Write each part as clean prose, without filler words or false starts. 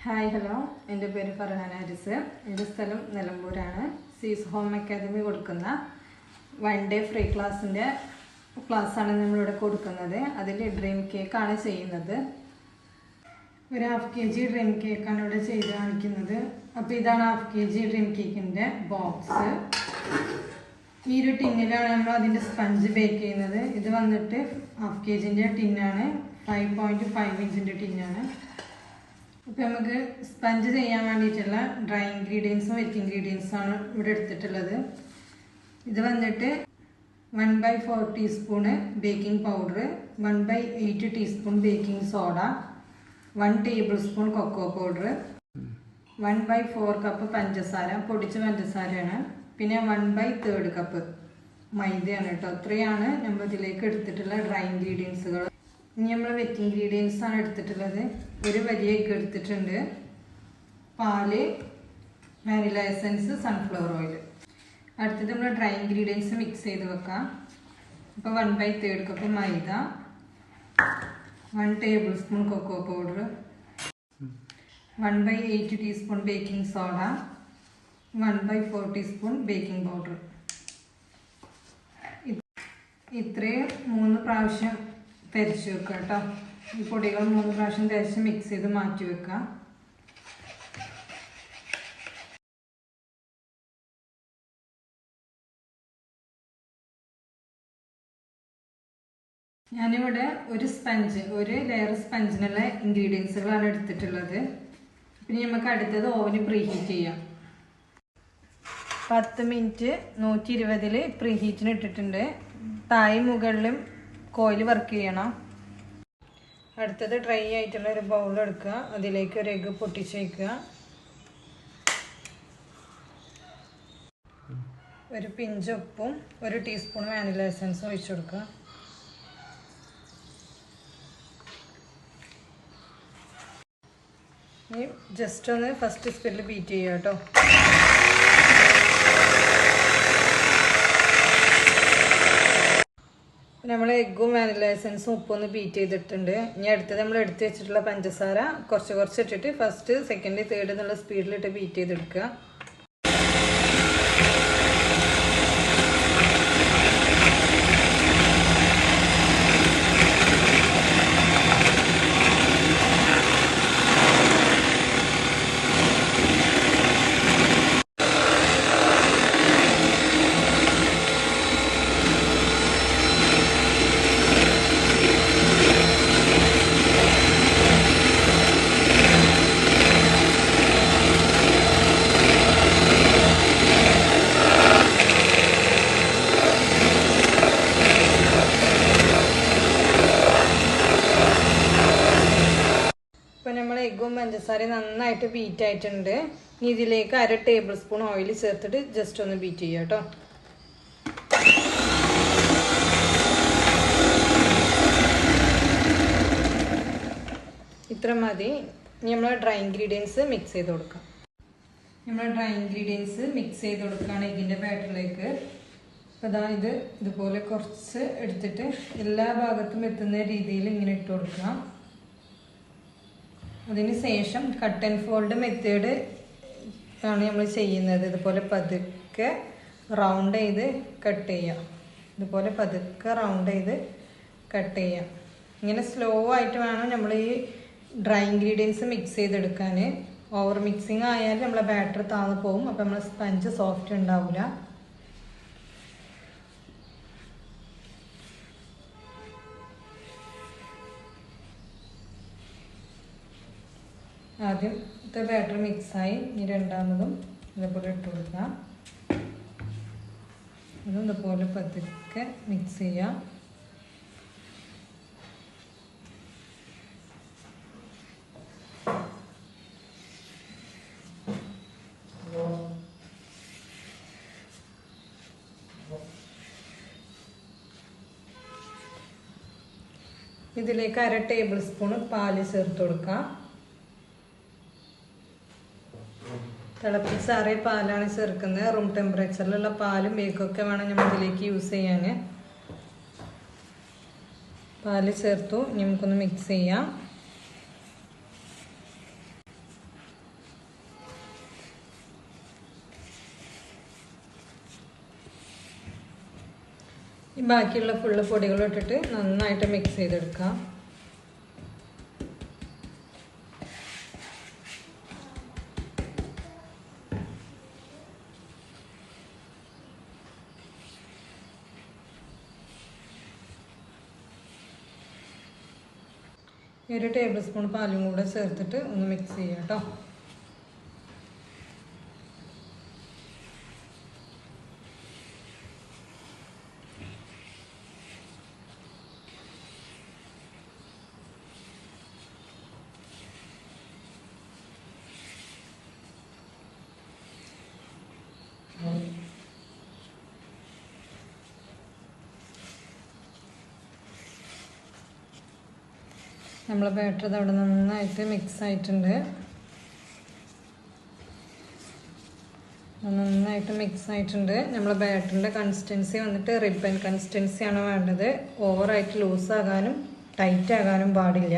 Hi hello, എൻ്റെ പേര് ഫർഹാന ഹാരിസ്. എൻ്റെ സ്ഥലം നിലമ്പൂരാണ്. സീസ് ഹോം അക്കാദമി കൊടുക്കുന്ന 1 ഡേ ഫ്രീ ക്ലാസ്സാണ് നമ്മളിവിടെ കൊടുക്കുന്നത്. അതിൽ ഡ്രീം കേക്കാണ് ചെയ്യുന്നത്. ഒരു 1/2 kg ഡ്രീം കേക്കാണ് ഇവിടെ ചെയ്ത് കാണിക്കുന്നത്. അപ്പോൾ ഇതാണ് 1/2 kg ഡ്രീം കേക്കിൻ്റെ ബോക്സ്. ഈ ഒരു ടിന്നിലാണ് നമ്മൾ അതിൻ്റെ സ്പഞ്ച് ബേക്ക് ചെയ്യുന്നത്. ഇത് വന്നിട്ട് 1/2 kgൻ്റെ ടിന്നാണ്, 5.5 ഇഞ്ചിൻ്റെ ടിന്നാണ്. അപ്പോൾ നമുക്ക് സ്പഞ്ച് ചെയ്യാൻ വേണ്ടിയിട്ടുള്ള ഡ്രൈ ഇൻഗ്രീഡിയൻസും വെറ്റ് ഇൻഗ്രീഡിയൻസുമാണ് ഇവിടെ എടുത്തിട്ടുള്ളത്. ഇത് വന്നിട്ട് 1/4 teaspoon baking powder, 1/8 teaspoon baking soda, 1 tablespoon cocoa powder, 1/4 cup പഞ്ചസാര, പൊടിച്ച പഞ്ചസാരയാണ്. പിന്നെ 1/3 കപ്പ് മൈദയാണ് കേട്ടോ. ഇത്രയാണ് നമ്മൾ ഇതിലേക്ക് എടുത്തിട്ടുള്ള ഡ്രൈ ഇൻഗ്രീഡിയൻസുകൾ. ഇനി നമ്മൾ വെറ്റ് ഇൻഗ്രീഡിയൻസ് ആണ് എടുത്തിട്ടുള്ളത്. ഒരു വലിയ എഗ്ഗ് എടുത്തിട്ടുണ്ട്, പാല്, വാനില എസൻസ്, സൺഫ്ലവർ ഓയിൽ. അടുത്തത് നമ്മൾ ഡ്രൈ ഇൻഗ്രീഡിയൻസ് മിക്സ് ചെയ്ത് വെക്കാം. അപ്പോൾ 1/3 cup maida, 1 tablespoon cocoa powder, 1/8 teaspoon baking soda, 1/4 teaspoon baking powder. ഇത്രയും 3 പ്രാവശ്യം തരിച്ച് വെക്കുക കേട്ടോ. ഈ പൊടികൾ 3 പ്രാവശ്യം തരിച്ച് മിക്സ് ചെയ്ത് മാറ്റി വെക്കാം. ഞാനിവിടെ ഒരു ലെയർ സ്പഞ്ചിനുള്ള ഇൻഗ്രീഡിയൻസുകളാണ് എടുത്തിട്ടുള്ളത്. പിന്നെ നമുക്ക് അടുത്തത് ഓവന് പ്രീഹീറ്റ് ചെയ്യാം. 10 മിനിറ്റ് 120-ൽ പ്രീഹീറ്റിന് ഇട്ടിട്ടുണ്ട്. താഴെ മുകളിലും കോയിൽ വർക്ക് ചെയ്യണം. അടുത്തത് ഡ്രൈ ആയിട്ടുള്ള ഒരു ബൗൾ എടുക്കുക. അതിലേക്ക് ഒരു എഗ്ഗ് പൊട്ടിച്ച് വയ്ക്കുക. ഒരു പിഞ്ച് ഉപ്പും 1 ടീസ്പൂൺ വാനില എസൻസും ഒഴിച്ചു കൊടുക്കുക. ഇനി ജസ്റ്റ് ഒന്ന് ഫസ്റ്റ് സ്പീഡിൽ ബീറ്റ് ചെയ്യുക കേട്ടോ. നമ്മൾ എഗ്ഗും വാനില എസൻസും ഉപ്പൊന്ന് ബീറ്റ് ചെയ്തിട്ടുണ്ട്. ഇനി അടുത്തത് നമ്മൾ എടുത്ത് വെച്ചിട്ടുള്ള പഞ്ചസാര കുറച്ച് ഇട്ടിട്ട് ഫസ്റ്റ്, സെക്കൻഡ്, തേർഡ് എന്നുള്ള സ്പീഡിലിട്ട് ബീറ്റ് ചെയ്തെടുക്കുക. എഗ്ഗും പഞ്ചസാരയും നന്നായിട്ട് ബീറ്റ് ആയിട്ടുണ്ട്. ഇനി ഇതിലേക്ക് 1/2 ടേബിൾ സ്പൂൺ ഓയിൽ ചേർത്തിട്ട് ജസ്റ്റ് ഒന്ന് ബീറ്റ് ചെയ്യുക കേട്ടോ. ഇത്ര മതി. ഇനി നമ്മൾ ഡ്രൈ ഇൻഗ്രീഡിയൻസ് മിക്സ് ചെയ്ത് കൊടുക്കാം. കൊടുക്കുകയാണ് എഗ്ഗിൻ്റെ ബാറ്ററിലേക്ക്. അപ്പോൾ അതാ ഇതുപോലെ കുറച്ച് എടുത്തിട്ട് എല്ലാ ഭാഗത്തും എത്തുന്ന രീതിയിൽ ഇങ്ങനെ ഇട്ട് കൊടുക്കാം. അതിന് ശേഷം കട്ട് ആൻഡ് ഫോൾഡ് മെത്തേഡ് ആണ് നമ്മൾ ചെയ്യുന്നത്. ഇതുപോലെ പതുക്കെ റൗണ്ട് ചെയ്ത് കട്ട് ചെയ്യാം. ഇങ്ങനെ സ്ലോ ആയിട്ട് വേണം നമ്മൾ ഈ ഡ്രൈ ഇൻഗ്രീഡിയൻസ് മിക്സ് ചെയ്തെടുക്കാൻ. ഓവർ മിക്സിങ് ആയാൽ നമ്മളെ ബാറ്റർ താഴ്ന്നു പോകും. അപ്പോൾ നമ്മളെ സ്പഞ്ച് സോഫ്റ്റ് ഉണ്ടാവില്ല. ആദ്യത്തെ ബാറ്റർ മിക്സായി. ഇനി രണ്ടാമതും ഇതുപോലെ ഇട്ട് കൊടുക്കാം. അതും ഇതുപോലെ പതുക്കെ മിക്സ് ചെയ്യാം. ഇതിലേക്ക് 1/2 ടേബിൾ സ്പൂൺ പാല് ചേർത്ത് കൊടുക്കാം. തിളപ്പിച്ചാറിയ പാലാണ് ചേർക്കുന്നത്. റൂം ടെമ്പറേച്ചറിലുള്ള പാലും ബേക്കൊക്കെ വേണം നമ്മൾ ഇതിലേക്ക് യൂസ് ചെയ്യാൻ. പാല് ചേർത്തു. ഇനി നമുക്കൊന്ന് മിക്സ് ചെയ്യാം. ഈ ബാക്കിയുള്ള ഫുള്ള് പൊടികൾ ഇട്ടിട്ട് നന്നായിട്ട് മിക്സ് ചെയ്തെടുക്കാം. ഒരു ടേബിൾ സ്പൂൺ പാലും കൂടെ ചേർത്തിട്ട് ഒന്ന് മിക്സ് ചെയ്യാം കേട്ടോ. നമ്മളെ ബാറ്റർ അവിടെ നന്നായിട്ട് മിക്സ് ആയിട്ടുണ്ട്. നമ്മളെ ബാറ്ററിൻ്റെ കൺസിസ്റ്റൻസി വന്നിട്ട് റിബൺ കൺസിസ്റ്റൻസിയാണ് വേണ്ടത്. ഓവറായിട്ട് ലൂസാകാനും ടൈറ്റ് ആകാനും പാടില്ല.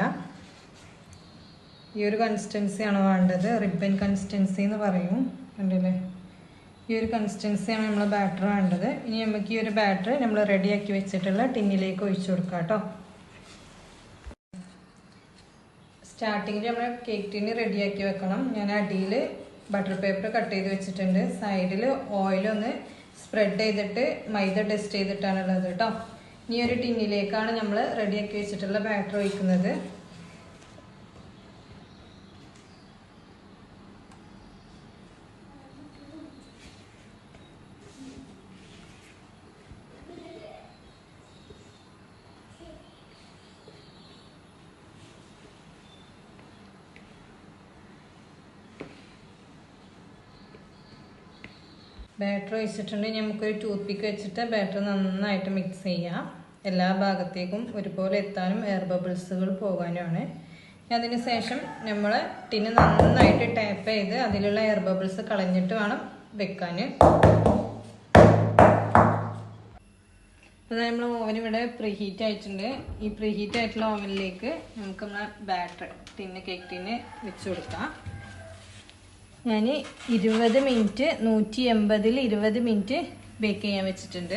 ഈ ഒരു കൺസിസ്റ്റൻസിയാണ് വേണ്ടത്. റിബൺ കൺസിസ്റ്റൻസി എന്ന് പറയും. കണ്ടില്ലേ, ഈ ഒരു കൺസിസ്റ്റൻസിയാണ് നമ്മളെ ബാറ്റർ വേണ്ടത്. ഇനി നമുക്ക് ഈ ഒരു ബാറ്റർ നമ്മൾ റെഡിയാക്കി വെച്ചിട്ടുള്ള ടിന്നിലേക്ക് ഒഴിച്ചു കൊടുക്കാം കേട്ടോ. സ്റ്റാർട്ടിങ്ങിൽ നമ്മൾ കേക്ക് ടിന്ന് റെഡിയാക്കി വെക്കണം. ഞാൻ അടിയിൽ ബട്ടർ പേപ്പർ കട്ട് ചെയ്ത് വെച്ചിട്ടുണ്ട്. സൈഡിൽ ഓയിലൊന്ന് സ്പ്രെഡ് ചെയ്തിട്ട് മൈദ ടെസ്റ്റ് ചെയ്തിട്ടാണുള്ളത് കേട്ടോ. ഇനി ഒരു ടിന്നിലേക്കാണ് നമ്മൾ റെഡിയാക്കി വെച്ചിട്ടുള്ള ബാറ്റർ ഒഴിക്കുന്നത്. ബാറ്റർ ഒഴിച്ചിട്ടുണ്ടെങ്കിൽ നമുക്കൊരു ടൂത്ത് പിക്ക് വെച്ചിട്ട് ബാറ്റർ നന്നായിട്ട് മിക്സ് ചെയ്യാം. എല്ലാ ഭാഗത്തേക്കും ഒരുപോലെ എത്താനും എയർ ബബിൾസുകൾ പോകാനുമാണ്. അതിന് ശേഷം നമ്മൾ ടിന്ന് നന്നായിട്ട് ടാപ്പ് ചെയ്ത് അതിലുള്ള എയർ ബബിൾസ് കളഞ്ഞിട്ട് വേണം വെക്കാൻ. അപ്പോൾ നമ്മൾ ഓവൻ ഇവിടെ പ്രീഹീറ്റ് ആയിട്ടുണ്ട്. ഈ പ്രീഹീറ്റ് ആയിട്ടുള്ള ഓവനിലേക്ക് നമുക്ക് നമ്മളെ ബാറ്റർ കേക്ക് ടിന്ന് വെച്ച് കൊടുക്കാം. ഞാൻ 20 മിനിറ്റ് 180-ൽ 20 മിനിറ്റ് ബേക്ക് ചെയ്യാൻ വെച്ചിട്ടുണ്ട്.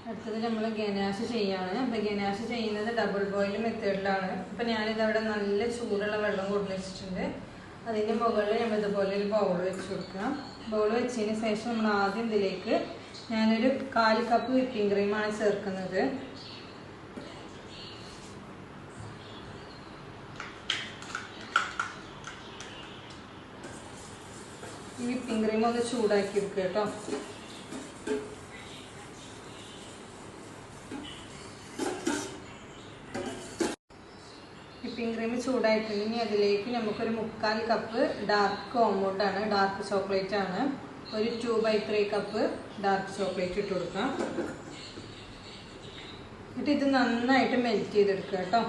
അടുത്തത് നമ്മൾ ഗനാഷ് ചെയ്യാണ്. അപ്പോൾ ഗനാഷ് ചെയ്യുന്നത് ഡബിൾ ബോയിൽ മെത്തേഡിലാണ്. അപ്പോൾ ഞാനിതവിടെ നല്ല ചൂടുള്ള വെള്ളം കൊണ്ടു വെച്ചിട്ടുണ്ട്. അതിൻ്റെ മുകളിൽ നമ്മൾ ഇതുപോലെ ഒരു ബൗൾ വെച്ച് കൊടുക്കാം. ബൗൾ വെച്ചതിന് ശേഷം നമ്മൾ ആദ്യം ഇതിലേക്ക് ഞാനൊരു 1/4 കപ്പ് വിപ്പിംഗ് ക്രീമാണ് ചേർക്കുന്നത്. ഈ വിപ്പിംഗ് ക്രീം ഒന്ന് ചൂടാക്കി എടുക്കുക കേട്ടോ. വിപ്പിംഗ് ക്രീം ചൂടായിട്ടുണ്ടെങ്കിൽ അതിലേക്ക് നമുക്കൊരു 3/4 കപ്പ് ഡാർക്ക് കോമ്പൗണ്ടാണ്, ഡാർക്ക് ചോക്ലേറ്റ് ആണ്. ഒരു 2/3 കപ്പ് ഡാർക്ക് ചോക്ലേറ്റ് ഇട്ട് കൊടുക്കാം. എന്നിട്ട് ഇത് നന്നായിട്ട് മെൽറ്റ് ചെയ്തെടുക്കുക കേട്ടോ.